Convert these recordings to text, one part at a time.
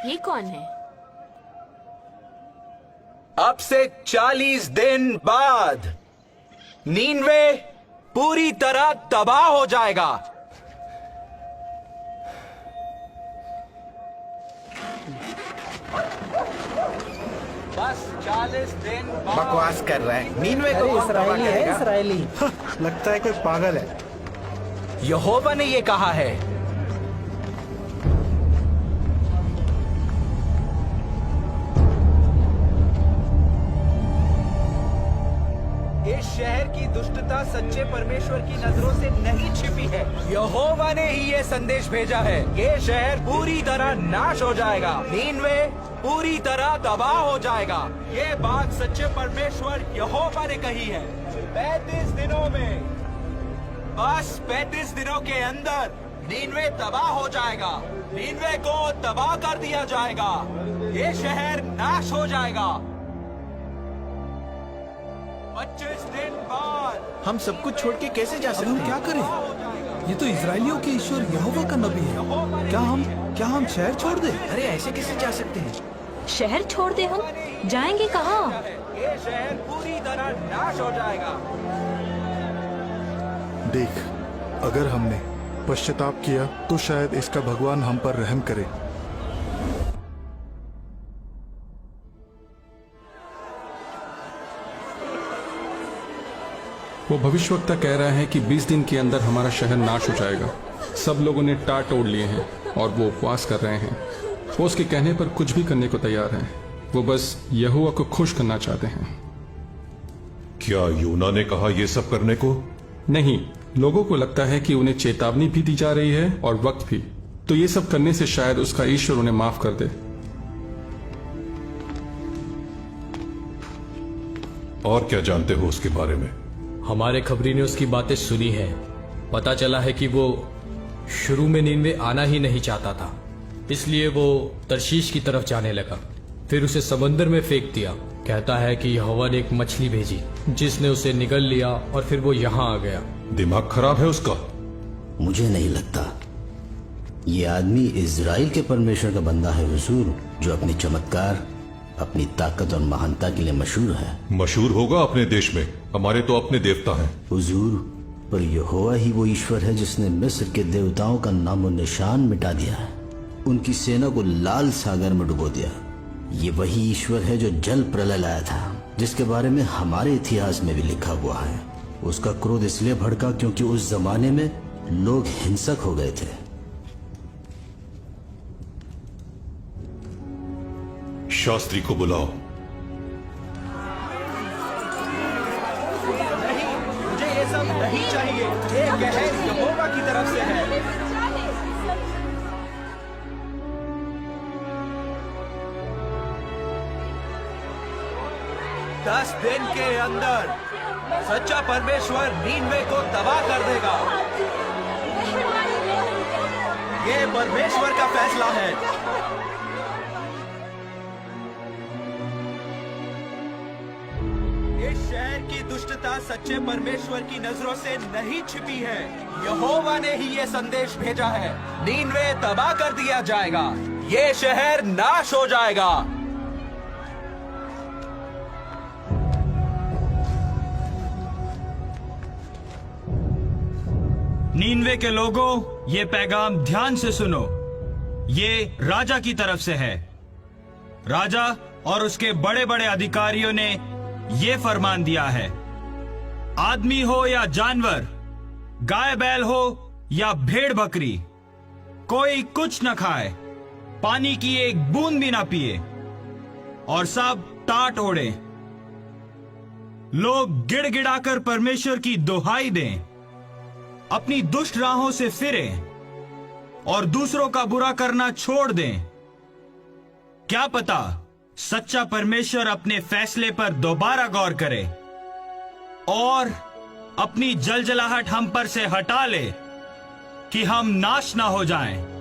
ये कौन है? अब से 40 दिन बाद नीनवे पूरी तरह तबाह हो जाएगा। बस 40 दिन बाद। बकवास कर रहा है। नीनवे को कौन तबाह इसराइली है, करेगा? इसराइली। लगता है कोई पागल है। यहोवा ने ये कहा है। इस शहर की दुष्टता सच्चे परमेश्वर की नजरों से नहीं छिपी है। यहोवा ने ही ये संदेश भेजा है। ये शहर पूरी तरह नाश हो जाएगा। नीनवे पूरी तरह तबाह हो जाएगा। ये बात सच्चे परमेश्वर यहोवा ने कही है। 35 दिनों में, बस 35 दिनों के अंदर नीनवे तबाह हो जाएगा। नीनवे को तबाह कर दिया जाएगा। ये शहर नाश हो जाएगा। 25 दिन बाद हम सब कुछ छोड़ के कैसे जा अब सकते हम हैं? क्या करें? ये तो इजराइलियों के ईश्वर यहोवा का नबी है। क्या हम शहर छोड़ दें? अरे ऐसे कैसे जा सकते हैं? शहर छोड़ दे? हम जाएंगे कहाँ? ये शहर पूरी तरह नाश हो जाएगा। देख, अगर हमने पश्चाताप किया तो शायद इसका भगवान हम पर रहम करे। वो भविष्यवक्ता कह रहा है कि 20 दिन के अंदर हमारा शहर नाश हो जाएगा। सब लोगों ने टाट तोड़ लिए हैं और वो उपवास कर रहे हैं। वो उसके कहने पर कुछ भी करने को तैयार हैं। वो बस यहोवा को खुश करना चाहते हैं। क्या यूना ने कहा यह सब करने को? नहीं, लोगों को लगता है कि उन्हें चेतावनी भी दी जा रही है और वक्त भी। तो ये सब करने से शायद उसका ईश्वर उन्हें माफ कर दे। और क्या जानते हो उसके बारे में? हमारे खबरी ने उसकी बातें सुनी है। पता चला है कि वो शुरू में नीनवे आना ही नहीं चाहता था, इसलिए वो तरशीश की तरफ जाने लगा। फिर उसे समंदर में फेंक दिया। कहता है कि यहोवा ने एक मछली भेजी जिसने उसे निगल लिया और फिर वो यहाँ आ गया। दिमाग खराब है उसका। मुझे नहीं लगता। ये आदमी इज़राइल के परमेश्वर का बंदा है हुजूर, जो अपने चमत्कार, अपनी ताकत और महानता के लिए मशहूर है। मशहूर होगा अपने देश में, हमारे तो अपने देवता हैं। हुजूर, पर यहोवा ही वो ईश्वर है जिसने मिस्र के देवताओं का नामो निशान मिटा दिया है, उनकी सेना को लाल सागर में डुबो दिया। ये वही ईश्वर है जो जल प्रलय लाया था, जिसके बारे में हमारे इतिहास में भी लिखा हुआ है। उसका क्रोध इसलिए भड़का क्योंकि उस जमाने में लोग हिंसक हो गए थे। शास्त्री को बुलाओ। नहीं, मुझे ये सब नहीं चाहिए। ये कहर यहोवा की तरफ से है। दस दिन के अंदर सच्चा परमेश्वर नीनवे को तबाह कर देगा। ये परमेश्वर का फैसला है। इस शहर की दुष्टता सच्चे परमेश्वर की नजरों से नहीं छिपी है। यहोवा ने ही ये संदेश भेजा है। नीनवे तबाह कर दिया जाएगा। ये शहर नाश हो जाएगा। नीनवे के लोगों, ये पैगाम ध्यान से सुनो। ये राजा की तरफ से है। राजा और उसके बड़े बड़े अधिकारियों ने ये फरमान दिया है, आदमी हो या जानवर, गाय बैल हो या भेड़ बकरी, कोई कुछ न खाए, पानी की एक बूंद भी ना पिए और सब टाट ओढ़े। लोग गिड़गिड़ाकर परमेश्वर की दुहाई दें, अपनी दुष्ट राहों से फिरें और दूसरों का बुरा करना छोड़ दें। क्या पता सच्चा परमेश्वर अपने फैसले पर दोबारा गौर करे और अपनी जलजलाहट हम पर से हटा ले कि हम नाश ना हो जाएं।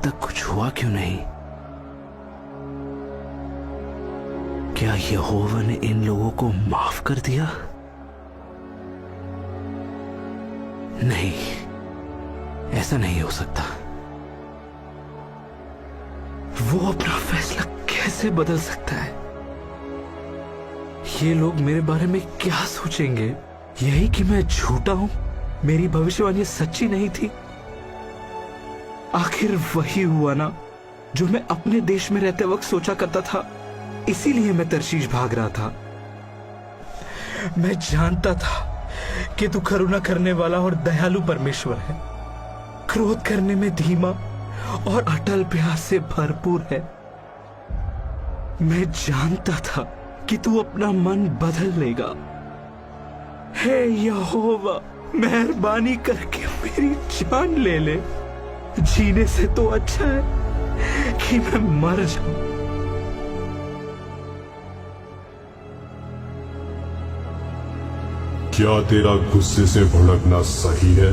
तक कुछ हुआ क्यों नहीं? क्या यहोवा ने इन लोगों को माफ कर दिया? नहीं, ऐसा नहीं हो सकता। वो अपना फैसला कैसे बदल सकता है? ये लोग मेरे बारे में क्या सोचेंगे? यही कि मैं झूठा हूं, मेरी भविष्यवाणी सच्ची नहीं थी। आखिर वही हुआ ना जो मैं अपने देश में रहते वक्त सोचा करता था। इसीलिए मैं तर्शीश भाग रहा था। मैं जानता था कि तू करुणा करने वाला और दयालु परमेश्वर है, क्रोध करने में धीमा और अटल प्यार से भरपूर है। मैं जानता था कि तू अपना मन बदल लेगा। हे यहोवा, मेहरबानी करके मेरी जान ले ले। जीने से तो अच्छा है कि मैं मर जाऊं। क्या तेरा गुस्से से भड़कना सही है?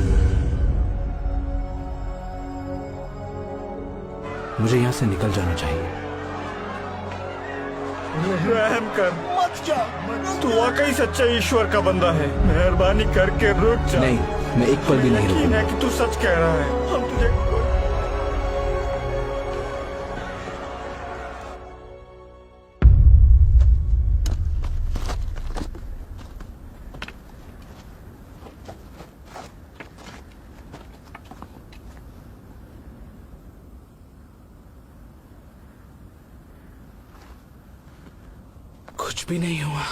मुझे यहां से निकल जाना चाहिए। रहम कर, मत जा। तू वाकई सच्चा ईश्वर का बंदा है। मेहरबानी करके रुक जा। नहीं, मैं एक पल भी नहीं यकीन रुकूंगा। है कि तू सच कह रहा है। हम तुझे कुछ भी नहीं हुआ।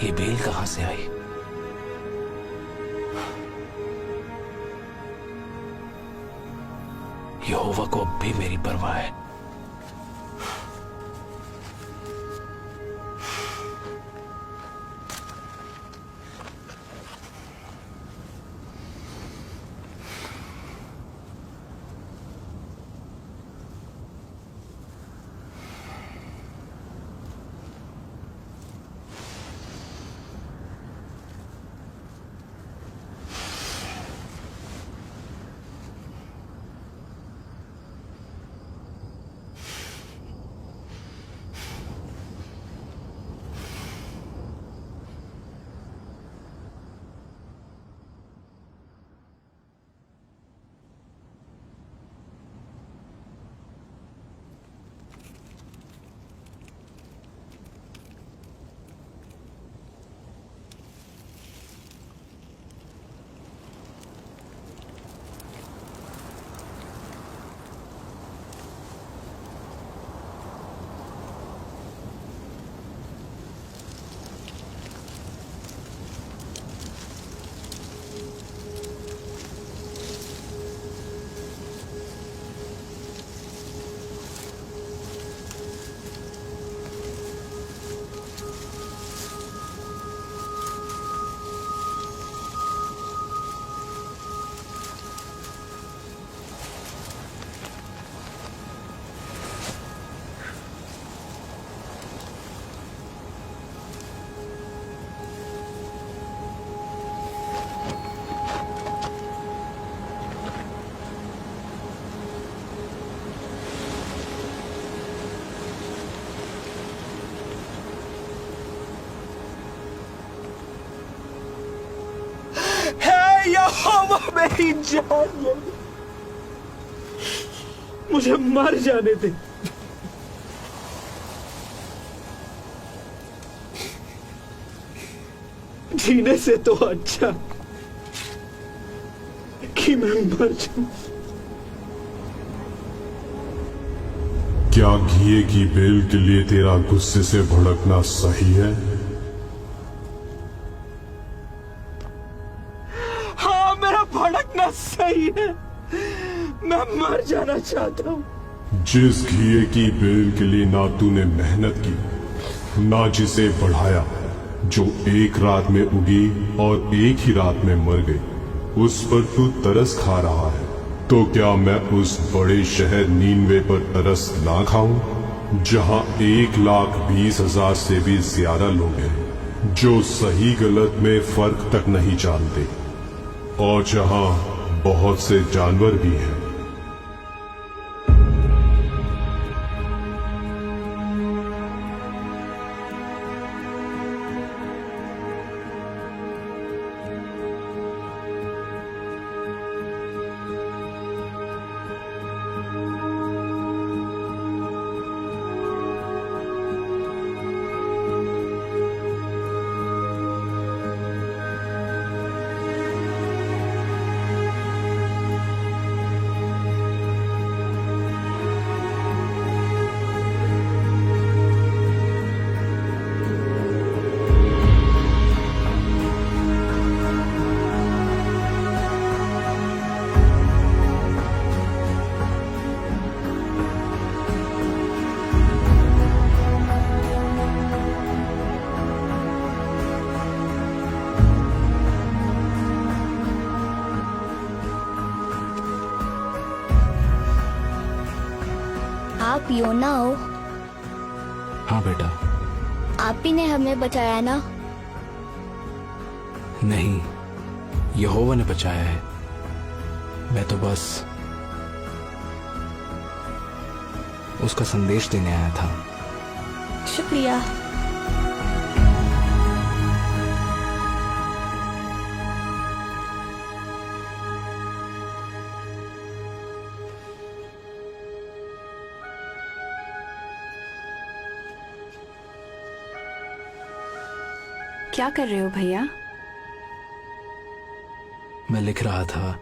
ये बेल कहां से आई? यहोवा को अब भी मेरी परवाह है। यहोवा मेरी जान ले, मुझे मर जाने दे। जीने से तो अच्छा कि मैं मर जाऊं। क्या घिए की बेल के लिए तेरा गुस्से से भड़कना सही है? हाँ, मेरा भड़कना सही है। मैं मर जाना चाहता हूं। जिस घिए की बेल के लिए ना तूने मेहनत की, ना जिसे बढ़ाया, जो एक रात में उगी और एक ही रात में मर गई, उस पर तू तरस खा रहा है, तो क्या मैं उस बड़े शहर नीनवे पर तरस ना खाऊं, जहां 1,20,000 से भी ज्यादा लोग हैं जो सही गलत में फर्क तक नहीं जानते, और जहां बहुत से जानवर भी हैं। आप योना हो? हाँ बेटा। आप ही ने हमें बचाया ना? नहीं, यहोवा ने बचाया है। मैं तो बस उसका संदेश देने आया था। शुक्रिया। क्या कर रहे हो भैया? मैं लिख रहा था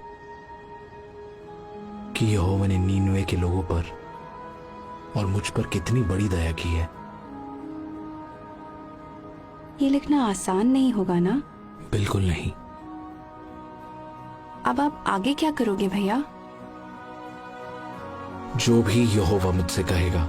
कि यहोवा ने नीनवे के लोगों पर और मुझ पर कितनी बड़ी दया की है। ये लिखना आसान नहीं होगा ना? बिल्कुल नहीं। अब आप आगे क्या करोगे भैया? जो भी यहोवा मुझसे कहेगा